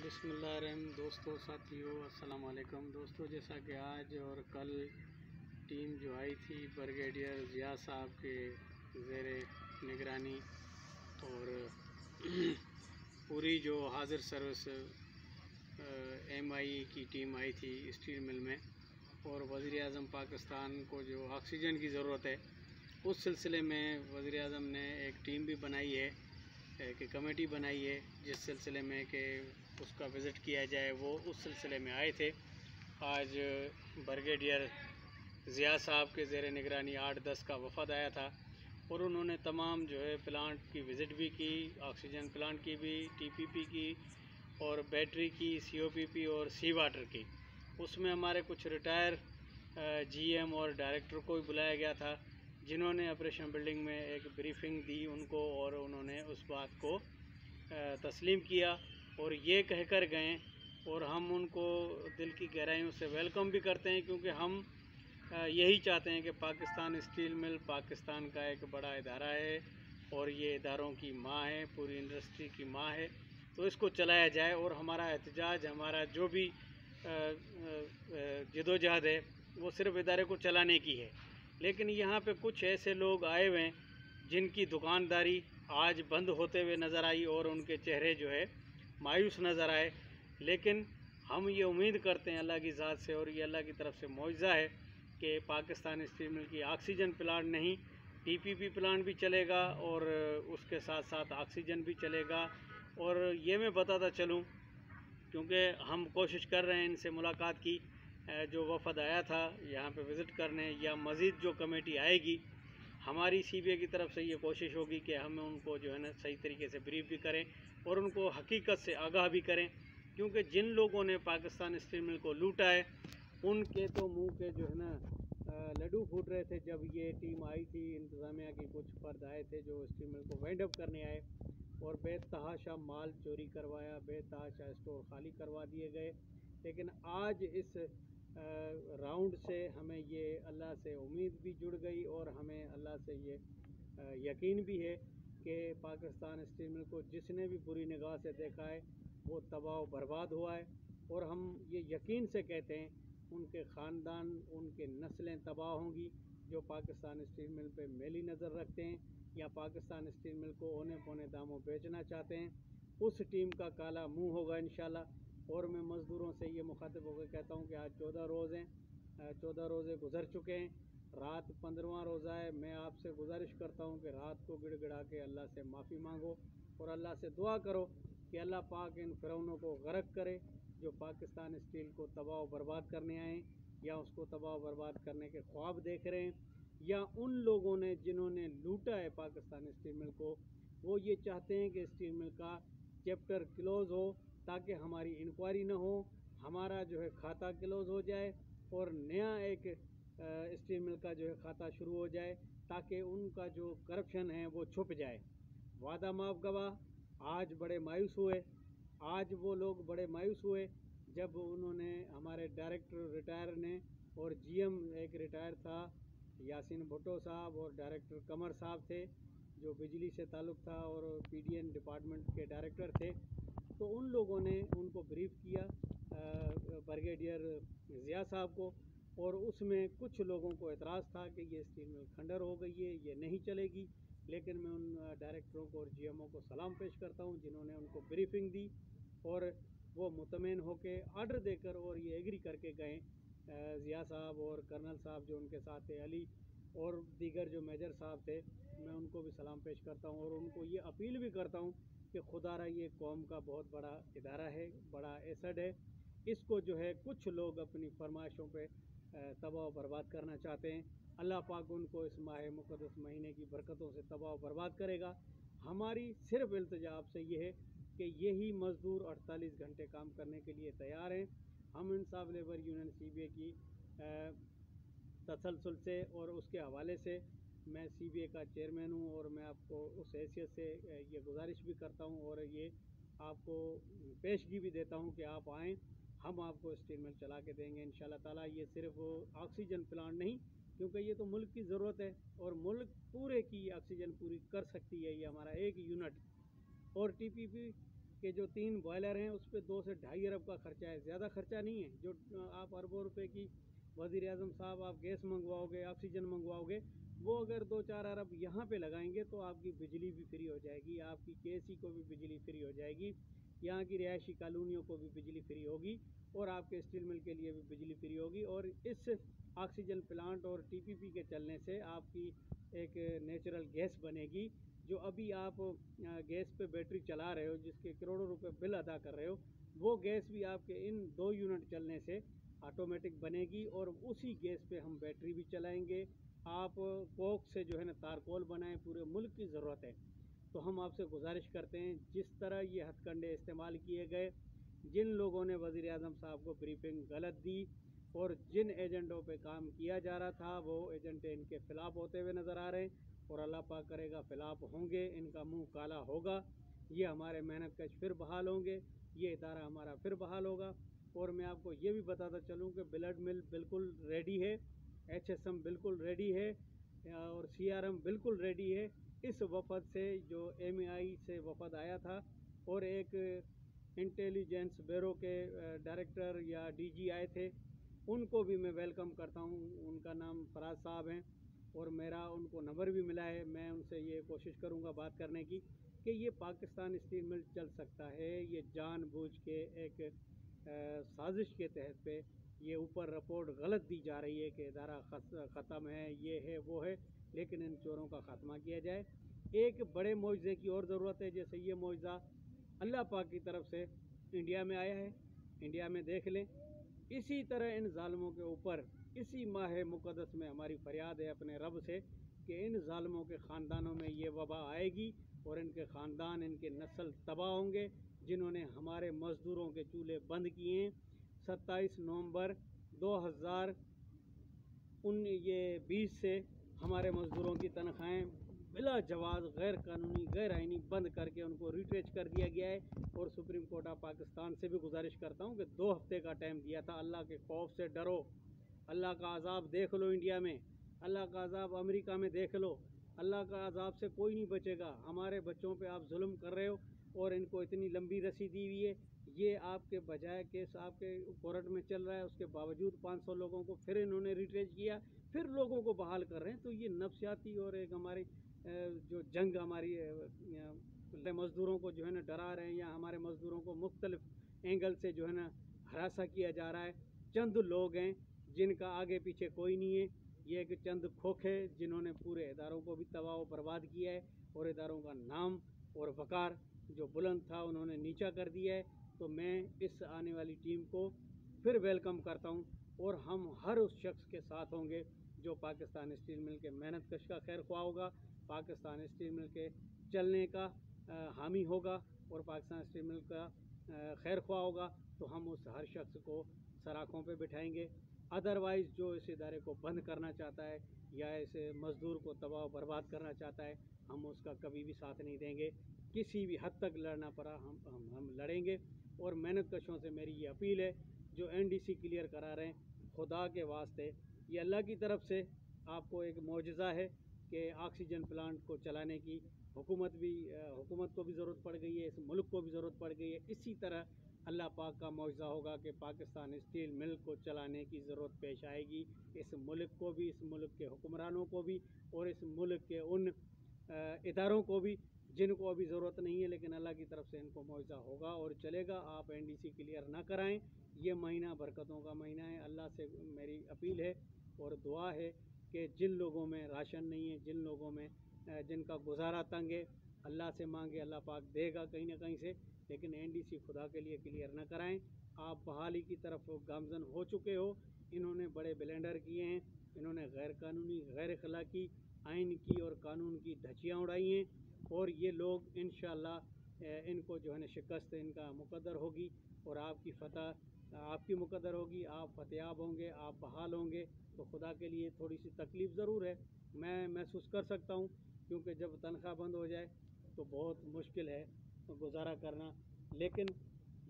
बिस्मिल्लाहिर्रहमानिर्रहीम। दोस्तों साथियों अस्सलाम वालेकुम। दोस्तों जैसा कि आज और कल टीम जो आई थी ब्रिगेडियर ज़िया साहब के ज़ेर निगरानी और पूरी जो हाजिर सर्विस MI की टीम आई थी स्टील मिल में, और वज़ीर आज़म पाकिस्तान को जो ऑक्सीजन की ज़रूरत है उस सिलसिले में वज़ीर आज़म ने एक टीम भी बनाई है कि कमेटी बनाई है जिस सिलसिले में कि उसका विज़िट किया जाए। वो उस सिलसिले में आए थे। आज ब्रिगेडियर ज़िया साहब के ज़ेर निगरानी 8-10 का वफ़द आया था और उन्होंने तमाम जो है प्लांट की विज़िट भी की, ऑक्सीजन प्लांट की भी, TPP की और बैटरी की, COPP और सी वाटर की। उसमें हमारे कुछ रिटायर GM और डायरेक्टर को भी बुलाया गया था जिन्होंने ऑपरेशन बिल्डिंग में एक ब्रीफिंग दी उनको, और उन्होंने उस बात को तस्लीम किया और ये कहकर गए। और हम उनको दिल की गहराइयों से वेलकम भी करते हैं, क्योंकि हम यही चाहते हैं कि पाकिस्तान स्टील मिल पाकिस्तान का एक बड़ा इदारा है और ये इदारों की माँ है, पूरी इंडस्ट्री की माँ है। तो इसको चलाया जाए और हमारा एहतजाज, हमारा जो भी जदोजहद है वो सिर्फ इदारे को चलाने की है। लेकिन यहाँ पे कुछ ऐसे लोग आए हुए हैं जिनकी दुकानदारी आज बंद होते हुए नज़र आई और उनके चेहरे जो है मायूस नज़र आए। लेकिन हम ये उम्मीद करते हैं अल्लाह की ज़ात से, और ये अल्लाह की तरफ से मुआवजा है कि पाकिस्तान स्टील मिल की ऑक्सीजन प्लांट नहीं, TPP प्लांट भी चलेगा और उसके साथ साथ ऑक्सीजन भी चलेगा। और ये मैं बताता चलूँ, क्योंकि हम कोशिश कर रहे हैं इनसे मुलाकात की, जो वफ़द आया था यहाँ पे विज़िट करने या मज़ीद जो कमेटी आएगी, हमारी CBA की तरफ से ये कोशिश होगी कि हम उनको जो है ना सही तरीके से ब्रीफ भी करें और उनको हकीकत से आगाह भी करें। क्योंकि जिन लोगों ने पाकिस्तान स्टील मिल को लूटा है उनके तो मुंह के जो है ना लड्डू फूट रहे थे जब ये टीम आई थी। इंतज़ामिया की कुछ फर्द आए थे जो स्टील मिल को वाइंड अप करने आए और बेतहाशा माल चोरी करवाया, बेतहाशा स्टोर खाली करवा दिए गए। लेकिन आज इस राउंड से हमें ये अल्लाह से उम्मीद भी जुड़ गई और हमें अल्लाह से ये यकीन भी है कि पाकिस्तान स्टील मिल को जिसने भी बुरी निगाह से देखा है वो तबाह बर्बाद हुआ है। और हम ये यकीन से कहते हैं उनके ख़ानदान, उनके नस्लें तबाह होंगी जो पाकिस्तान स्टील मिल पे मेली नज़र रखते हैं या पाकिस्तान स्टील मिल को औने पौने दामों बेचना चाहते हैं। उस टीम का काला मुंह होगा इंशाल्लाह। और मैं मज़दूरों से ये मुखातिब होकर कहता हूँ कि आज 14 रोज़ हैं, 14 रोज़े गुजर चुके हैं, रात 15वां रोज़ा है। मैं आपसे गुजारिश करता हूँ कि रात को गिड़गिड़ा के अल्लाह से माफ़ी मांगो और अल्लाह से दुआ करो कि अल्लाह पाक इन फ़िरौनों को गर्क करे जो पाकिस्तान स्टील को तबाह बर्बाद करने आए या उसको तबाह बर्बाद करने के ख्वाब देख रहे हैं, या उन लोगों ने जिन्होंने लूटा है पाकिस्तान स्टील मिल को, वो ये चाहते हैं कि स्टील मिल का चैप्टर क्लोज़ हो ताकि हमारी इंक्वायरी ना हो, हमारा जो है खाता क्लोज़ हो जाए और नया एक स्टील मिल का जो है खाता शुरू हो जाए ताकि उनका जो करप्शन है वो छुप जाए। वादा माफ गवाह आज बड़े मायूस हुए, आज वो लोग बड़े मायूस हुए जब उन्होंने हमारे डायरेक्टर रिटायर ने और GM एक रिटायर था यासीन भुट्टो साहब और डायरेक्टर कमर साहब थे जो बिजली से ताल्लुक़ था और PDN डिपार्टमेंट के डायरेक्टर थे। तो उन लोगों ने उनको ब्रीफ किया ब्रिगेडियर ज़िया साहब को, और उसमें कुछ लोगों को एतराज़ था कि ये स्टील मिल खंडर हो गई है, ये नहीं चलेगी। लेकिन मैं उन डायरेक्टरों को और GMO को सलाम पेश करता हूँ जिन्होंने उनको ब्रीफिंग दी और वो मुतमईन होके आर्डर देकर और ये एग्री करके गए। ज़िया साहब और कर्नल साहब जो उनके साथ थे, अली और दीगर जो मेजर साहब थे, मैं उनको भी सलाम पेश करता हूँ और उनको ये अपील भी करता हूँ कि खुदारा ये कौम का बहुत बड़ा इदारा है, बड़ा एसेड है, इसको जो है कुछ लोग अपनी फरमाइशों पे तबाह बर्बाद करना चाहते हैं। अल्लाह पाक उनको इस माह मुक़द्दस महीने की बरकतों से तबाह बर्बाद करेगा। हमारी सिर्फ इल्तिजा आपसे ये है कि यही मज़दूर 48 घंटे काम करने के लिए तैयार हैं। हम इंसाफ लेबर यूनियन CBA की तसलसल से और उसके हवाले से मैं CBA का चेयरमैन हूँ और मैं आपको उस हैसियत से ये गुजारिश भी करता हूँ और ये आपको पेशगी भी देता हूँ कि आप आएँ, हम आपको स्टील मिल चला के देंगे इंशाल्लाह ताला। ये सिर्फ ऑक्सीजन प्लांट नहीं, क्योंकि ये तो मुल्क की ज़रूरत है और मुल्क पूरे की ऑक्सीजन पूरी कर सकती है ये हमारा एक यूनिट। और TPP کہ جو 3 بوائلر ہیں اس پہ 2 سے 2.5 ارب کا خرچہ ہے، زیادہ خرچہ نہیں ہے۔ جو آپ اربوں روپے کی وزیر اعظم صاحب آپ گیس منگواؤ گے، آکسیجن منگواؤ گے، وہ اگر 2-4 ارب یہاں پہ لگائیں گے تو آپ کی بجلی بھی فری ہو جائے گی، آپ کی KC کو بھی بجلی فری ہو جائے گی، یہاں کی رہائشی کالونیوں کو بھی بجلی فری ہوگی، اور آپ کے اسٹیل مل کے لیے بھی بجلی فری ہوگی۔ اور اس آکسیجن پلانٹ اور TPP کے چلنے سے آپ کی ایک نیچرل گیس بنے گی، جو ابھی آپ گیس پہ بیٹری چلا رہے ہو جس کے کروڑوں روپے بل ادا کر رہے ہو، وہ گیس بھی آپ کے ان 2 یونٹ چلنے سے آٹومیٹک بنے گی، اور اسی گیس پہ ہم بیٹری بھی چلائیں گے۔ آپ کوک سے جو ہے نا تارکول بنائیں، پورے ملک کی ضرورت ہے۔ تو ہم آپ سے گزارش کرتے ہیں، جس طرح یہ ہتھ کنڈے استعمال کیے گئے، جن لوگوں نے وزیر اعظم صاحب کو بریفنگ غلط دی اور جن ایجنٹوں پہ کام کیا جا رہا تھا، وہ ایجنٹ ان کے خلاف ہوتے ہوئے نظر آ رہے ہیں، اور اللہ پاک کرے گا خلاف ہوں گے، ان کا منہ کالا ہوگا، یہ ہمارے محنت کش پھر بحال ہوں گے، یہ ادارہ ہمارا پھر بحال ہوگا۔ اور میں آپ کو یہ بھی بتاتا چلوں کہ بلڈ مل بالکل ریڈی ہے، HSM بالکل ریڈی ہے، اور CRM بالکل ریڈی ہے۔ اس وفد سے جو MAI سے وفد آیا تھا، اور ایک انٹیلیجنس بیورو کے ڈائریکٹر یا DG آئے تھے، ان کو بھی میں ویلکم کرتا ہوں۔ ان کا نام فراز صاحب ہیں، اور میرا ان کو نمبر بھی ملا ہے۔ میں ان سے یہ کوشش کروں گا بات کرنے کی کہ یہ پاکستان اسٹیل مل چل سکتا ہے۔ یہ جان بوجھ کے ایک سازش کے تحت پہ یہ اوپر رپورٹ غلط دی جا رہی ہے کہ ادارہ ختم ہے، یہ ہے وہ ہے، لیکن ان چوروں کا خاتمہ کیا جائے۔ ایک بڑے معجزے کی اور ضرورت ہے، جیسے یہ معجزہ اللہ پاک کی طرف سے انڈیا میں آیا ہے، انڈیا میں دیکھ لیں۔ اسی طرح ان ظالموں کے اوپر اسی ماہ مقدس میں ہماری فریاد ہے اپنے رب سے کہ ان ظالموں کے خاندانوں میں یہ وبا آئے گی، اور ان کے خاندان، ان کے نسل تباہ ہوں گے، جنہوں نے ہمارے مزدوروں کے چولہے بند کیے ہیں۔ 27 نومبر 2020 سے ہمارے مزدوروں کی تنخواہیں بلا جواز، غیر قانونی، غیر آئینی بند کر کے ان کو ریٹریچ کر دیا گیا ہے۔ اور سپریم کورٹ آف پاکستان سے بھی گزارش کرتا ہوں کہ 2 ہفتے کا ٹائم دیا تھا، اللہ کے خوف سے ڈرو، اللہ کا عذاب دیکھ لو انڈیا میں، اللہ کا عذاب امریکہ میں دیکھ لو، اللہ کا عذاب سے کوئی نہیں بچے گا۔ ہمارے بچوں پہ آپ ظلم کر رہے ہو، اور ان کو اتنی لمبی رسی دی ہوئی ہے، یہ آپ کے بجائے کیس آپ کے کورٹ میں چل رہا ہے، اس کے باوجود 500 لوگوں کو پھر انہوں نے ریٹریچ کیا، پھر لوگوں کو بحال کر رہے ہیں۔ تو یہ نفسیاتی اور ایک ہماری جو جنگ ہماری مزدوروں کو جو ہے نا ڈرا رہے ہیں، یا ہمارے مزدوروں کو مختلف اینگل سے جو ہے نا ہراساں کیا جا رہا ہے۔ چند لوگ ہیں جن کا آگے پیچھے کوئی نہیں ہے، یہ ایک چند کھوکھے جنہوں نے پورے اداروں کو بھی تباہ و برباد کیا ہے، اور اداروں کا نام اور وقار جو بلند تھا انہوں نے نیچا کر دیا ہے۔ تو میں اس آنے والی ٹیم کو پھر ویلکم کرتا ہوں، اور ہم ہر اس شخص کے ساتھ ہوں گے جو پاکستان اسٹیل مل کے محنت کش کا خیر خواہ ہوگا، پاکستان اسٹیل مل کے چلنے کا حامی ہوگا، اور پاکستان اسٹیل مل کا خیر خواہ ہوگا، تو ہم اس ہر شخص کو سراخوں پہ بٹھائیں گے۔ ادروائز جو اس ادارے کو بند کرنا چاہتا ہے یا اس مزدور کو تباہ و برباد کرنا چاہتا ہے، ہم اس کا کبھی بھی ساتھ نہیں دیں گے۔ کسی بھی حد تک لڑنا پڑا ہم لڑیں گے۔ اور محنت کشوں سے میری یہ اپیل ہے، جو NDC کلیئر کرا رہے ہیں، خدا کے واسطے یہ اللہ کی طرف سے آپ کو ایک معجزہ ہے کہ آکسیجن پلانٹ کو چلانے کی حکومت کو بھی ضرورت پڑ گئی ہے، اس ملک کو بھی ضرورت پڑ گئی ہے۔ اسی طرح اللہ پاک کا معجزہ ہوگا کہ پاکستان اسٹیل مل کو چلانے کی ضرورت پیش آئے گی، اس ملک کو بھی، اس ملک کے حکمرانوں کو بھی، اور اس ملک کے ان اداروں کو بھی جن کو ابھی ضرورت نہیں ہے، لیکن اللہ کی طرف سے ان کو معجزہ ہوگا اور چلے گا۔ آپ NDC کلیئر نہ کرائیں، یہ مہینہ برکتوں کا مہینہ ہے۔ اللہ سے میری اپیل ہے اور دعا ہے کہ جن لوگوں میں راشن نہیں ہے، جن لوگوں میں جن کا گزارا تنگ ہے، اللہ سے مانگے، اللہ پاک دے گا کہیں نہ کہیں سے، لیکن NDC خدا کے لیے کلیئر نہ کرائیں۔ آپ بحالی کی طرف گامزن ہو چکے ہو، انہوں نے بڑے بلینڈر کیے ہیں، انہوں نے غیر قانونی، غیر اخلاقی، آئین کی اور قانون کی دھچیاں اڑائی ہیں، اور یہ لوگ انشاءاللہ ان کو جو ہے نا شکست ان کا مقدر ہوگی، اور آپ کی فتح آپ کی مقدر ہوگی، آپ فتحیاب ہوں گے، آپ بحال ہوں گے۔ تو خدا کے لیے تھوڑی سی تکلیف ضرور ہے، میں محسوس کر سکتا ہوں، کیونکہ جب تنخواہ بند ہو جائے تو بہت مشکل ہے گزارا کرنا، لیکن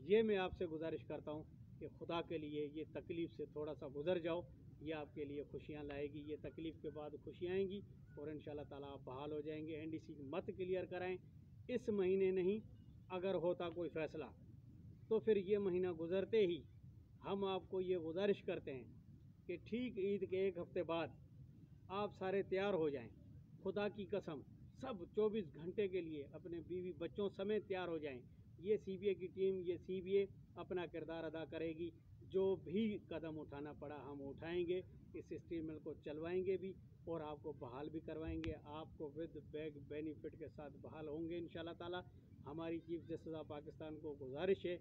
یہ میں آپ سے گزارش کرتا ہوں کہ خدا کے لیے یہ تکلیف سے تھوڑا سا گزر جاؤ، یہ آپ کے لیے خوشیاں لائے گی، یہ تکلیف کے بعد خوشیاں آئیں گی، اور انشاءاللہ تعالیٰ آپ بحال ہو جائیں گے۔ NDC مت کلیئر کرائیں، اس مہینے نہیں، अगर होता कोई फ़ैसला तो फिर ये महीना गुज़रते ही हम आपको ये गुजारिश करते हैं कि ठीक ईद के एक हफ़्ते बाद आप सारे तैयार हो जाएं। खुदा की कसम सब 24 घंटे के लिए अपने बीवी बच्चों समेत तैयार हो जाएं। ये CBA की टीम, ये CBA अपना किरदार अदा करेगी। जो भी कदम उठाना पड़ा हम उठाएंगे, इस स्टील मिल को चलवाएंगे भी और आपको बहाल भी करवाएंगे। आपको विद बैग बेनिफिट के साथ बहाल होंगे इंशाल्लाह ताला। हमारी चीफ जस्टिस ऑफ पाकिस्तान को गुजारिश है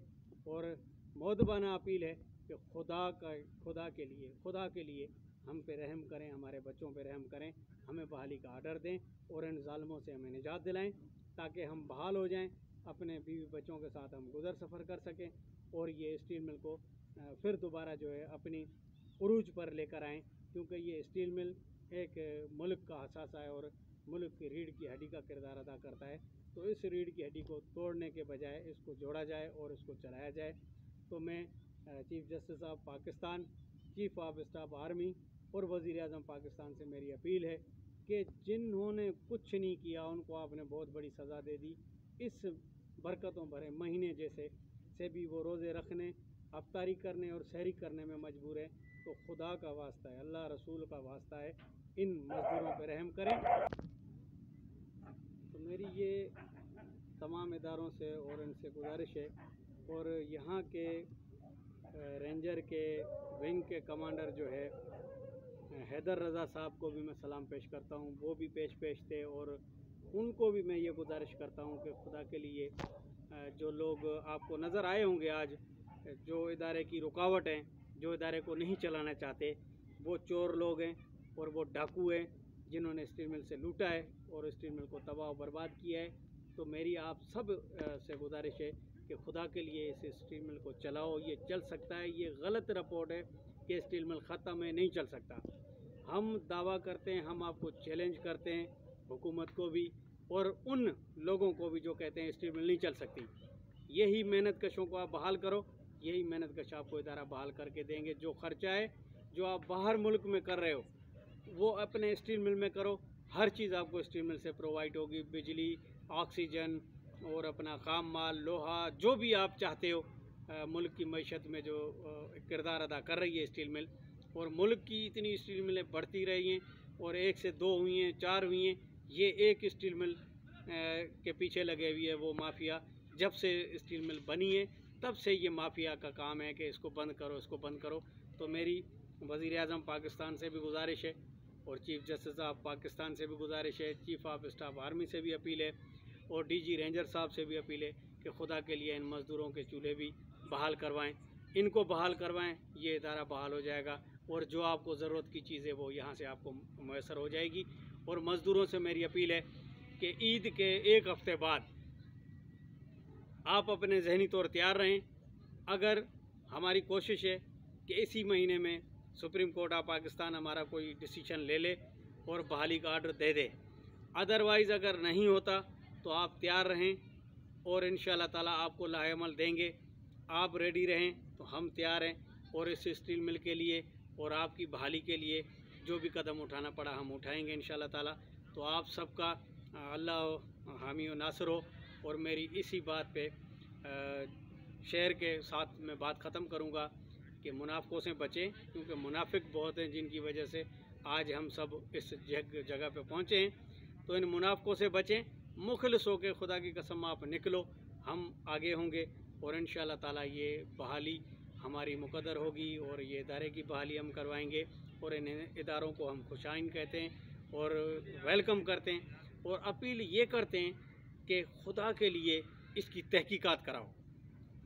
और मौदबाना अपील है कि खुदा के लिए हम पे रहम करें, हमारे बच्चों पे रहम करें, हमें बहाली का आर्डर दें और इन ज़ालिमों से हमें निजात दिलाएं ताकि हम बहाल हो जाएं, अपने बीवी बच्चों के साथ हम गुज़र सफ़र कर सकें और ये स्टील मिल को फिर दोबारा जो है अपनी उरूज पर लेकर आएँ। क्योंकि ये स्टील मिल एक मुल्क का हसासा है और मुल्क की रीढ़ की हड्डी का किरदार अदा करता है। तो इस रीढ़ की हड्डी को तोड़ने के बजाय इसको जोड़ा जाए और इसको चलाया जाए। तो मैं chief justice of Pakistan, chief of staff army और वज़ीर आज़म पाकिस्तान से मेरी अपील है कि जिन्होंने कुछ नहीं किया उनको आपने बहुत बड़ी सज़ा दे दी। इस बरकतों भरे महीने जैसे से भी वो रोज़े रखने, अफ्तारी करने और सहरी करने में मजबूर है। तो खुदा का वास्ता है, अल्लाह रसूल का वास्ता है, इन मजदूरों पर रहम करें। तो मेरी ये तमाम इदारों से और इनसे गुजारिश है और यहाँ के रेंजर के विंग के कमांडर जो है हैदर रज़ा साहब को भी मैं सलाम पेश करता हूँ। वो भी पेश थे और उनको भी मैं ये गुजारिश करता हूँ कि खुदा के लिए जो लोग आपको नज़र आए होंगे आज, जो इदारे की रुकावट हैं, जो इदारे को नहीं चलाना चाहते, वो चोर लोग हैं और वो डाकू हैं जिन्होंने स्टील मिल से लूटा है और स्टील मिल को तबाह और बर्बाद किया है। तो मेरी आप सब से गुजारिश है कि खुदा के लिए इस स्टील मिल को चलाओ। ये चल सकता है। ये गलत रिपोर्ट है कि स्टील मिल ख़त्म है, नहीं चल सकता। हम दावा करते हैं, हम आपको चैलेंज करते हैं, हुकूमत को भी और उन लोगों को भी जो कहते हैं स्टील मिल नहीं चल सकती। यही मेहनत कशों को आप बहाल करो, यही मेहनत कश आपको इदारा बहाल करके देंगे। जो ख़र्चा है जो आप बाहर मुल्क में कर रहे हो वो अपने स्टील मिल में करो। हर चीज़ आपको स्टील मिल से प्रोवाइड होगी, बिजली, ऑक्सीजन और अपना खाम माल, लोहा, जो भी आप चाहते हो। मुल्क की मईशत में जो किरदार अदा कर रही है स्टील मिल, और मुल्क की इतनी स्टील मिलें बढ़ती रही हैं और 1 से 2 हुई हैं, 4 हुई हैं। ये एक स्टील मिल के पीछे लगे हुई है वो माफिया। जब से स्टील मिल बनी है तब से ये माफिया का काम है कि इसको बंद करो, इसको बंद करो। तो मेरी वज़ीर आज़म पाकिस्तान से भी गुजारिश है और चीफ जस्टिस ऑफ पाकिस्तान से भी गुजारिश है, चीफ ऑफ स्टाफ आर्मी से भी अपील है और DG रेंजर साहब से भी अपील है कि खुदा के लिए इन मज़दूरों के चूल्हे भी बहाल करवाएं, इनको बहाल करवाएं। ये इदारा बहाल हो जाएगा और जो आपको ज़रूरत की चीज़ें वो यहाँ से आपको मैसर हो जाएगी। और मज़दूरों से मेरी अपील है कि ईद के एक हफ़्ते बाद आप अपने जहनी तौर तैयार रहें। अगर हमारी कोशिश है कि इसी महीने में सुप्रीम कोर्ट ऑफ पाकिस्तान हमारा कोई डिसीजन ले ले और बहाली का आर्डर दे दे, अदरवाइज़ अगर नहीं होता तो आप तैयार रहें और इंशाअल्लाह ताला आपको लाहेअमल देंगे। आप रेडी रहें तो हम तैयार हैं और इस स्टील मिल के लिए और आपकी बहाली के लिए जो भी कदम उठाना पड़ा हम उठाएंगे इंशाअल्लाह ताला। तो आप सबका अल्लाह हामी व नासर हो। और मेरी इसी बात पे शेर के साथ मैं बात ख़त्म करूँगा कि मुनाफिकों से बचें, क्योंकि मुनाफिक बहुत हैं जिनकी वजह से आज हम सब इस जगह पे पहुँचे हैं। तो इन मुनाफिकों से बचें, मुखलिस होकर खुदा की कसम आप निकलो, हम आगे होंगे और इंशाअल्लाह ताला ये बहाली हमारी मुकद्दर होगी और ये इदारे की बहाली हम करवाएंगे। और इन इदारों को हम खुशाइन कहते हैं और वेलकम करते हैं और अपील ये करते हैं कि खुदा के लिए इसकी तहकीकात कराओ।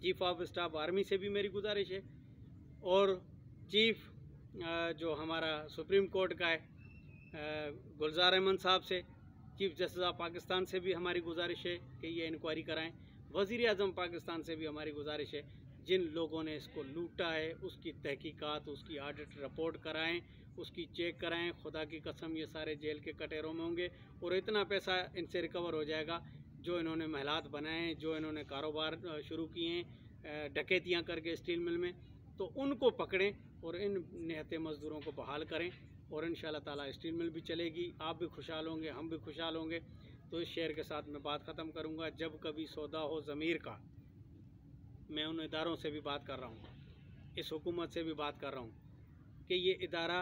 चीफ ऑफ स्टाफ आर्मी से भी मेरी गुजारिश है और चीफ जो हमारा सुप्रीम कोर्ट का है गुलजार अहमद साहब से, चीफ जस्टिस ऑफ पाकिस्तान से भी हमारी गुजारिश है कि ये इंक्वायरी कराएं। वज़ीर आज़म पाकिस्तान से भी हमारी गुजारिश है जिन लोगों ने इसको लूटा है उसकी तहकीकात, उसकी ऑडिट रिपोर्ट कराएं, उसकी चेक कराएं। खुदा की कसम ये सारे जेल के कटेरों में होंगे और इतना पैसा इनसे रिकवर हो जाएगा जो इन्होंने महलात बनाए हैं, जो इन्होंने कारोबार शुरू किए हैं डकैतियाँ करके स्टील मिल में। तो उनको पकड़ें और इन निहत्ते मज़दूरों को बहाल करें और इंशाअल्लाह ताला स्टील मिल भी चलेगी। आप भी खुशहाल होंगे, हम भी खुशहाल होंगे। تو اس شعر کے ساتھ میں بات ختم کروں گا. جب کبھی سودا ہو ضمیر کا، میں ان اداروں سے بھی بات کر رہا ہوں، اس حکومت سے بھی بات کر رہا ہوں کہ یہ ادارہ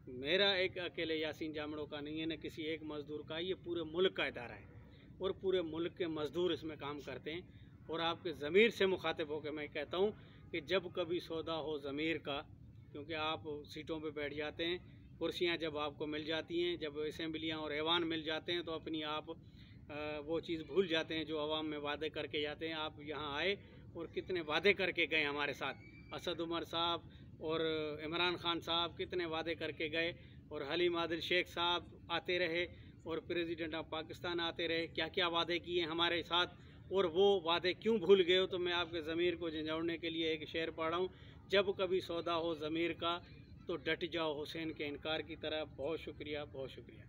میرا ایک اکیلے یاسین جامڑوں کا نہیں ہے، نہ کسی ایک مزدور کا، یہ پورے ملک کا ادارہ ہے اور پورے ملک کے مزدور اس میں کام کرتے ہیں. اور آپ کے ضمیر سے مخاطب ہو کے میں کہتا ہوں کہ جب کبھی سودا ہو ضمیر کا، کیونکہ آپ سیٹوں پہ بیٹھ جاتے ہیں، کرسیاں جب آپ کو مل جاتی ہیں، جب اسمبلیاں اور ایوان مل جاتے ہیں، تو اپنی آپ وہ چیز بھول جاتے ہیں جو عوام میں وعدے کر کے جاتے ہیں. آپ یہاں آئے اور کتنے وعدے کر کے گئے ہمارے ساتھ. اسد عمر صاحب اور عمران خان صاحب کتنے وعدے کر کے گئے، اور حلیم عادل شیخ صاحب آتے رہے، اور پریزیڈنٹ آف پاکستان آتے رہے. کیا کیا وعدے کیے ہمارے ساتھ، اور وہ وعدے کیوں بھول گئے ہو؟ تو میں آپ کے ضمیر کو جھنجھوڑنے کے لیے ایک شعر پڑھ رہا ہوں. جب کبھی سودا ہو ضمیر کا، تو ڈٹ جاؤ حسین کے انکار کی طرح. بہت شکریہ، بہت شکریہ.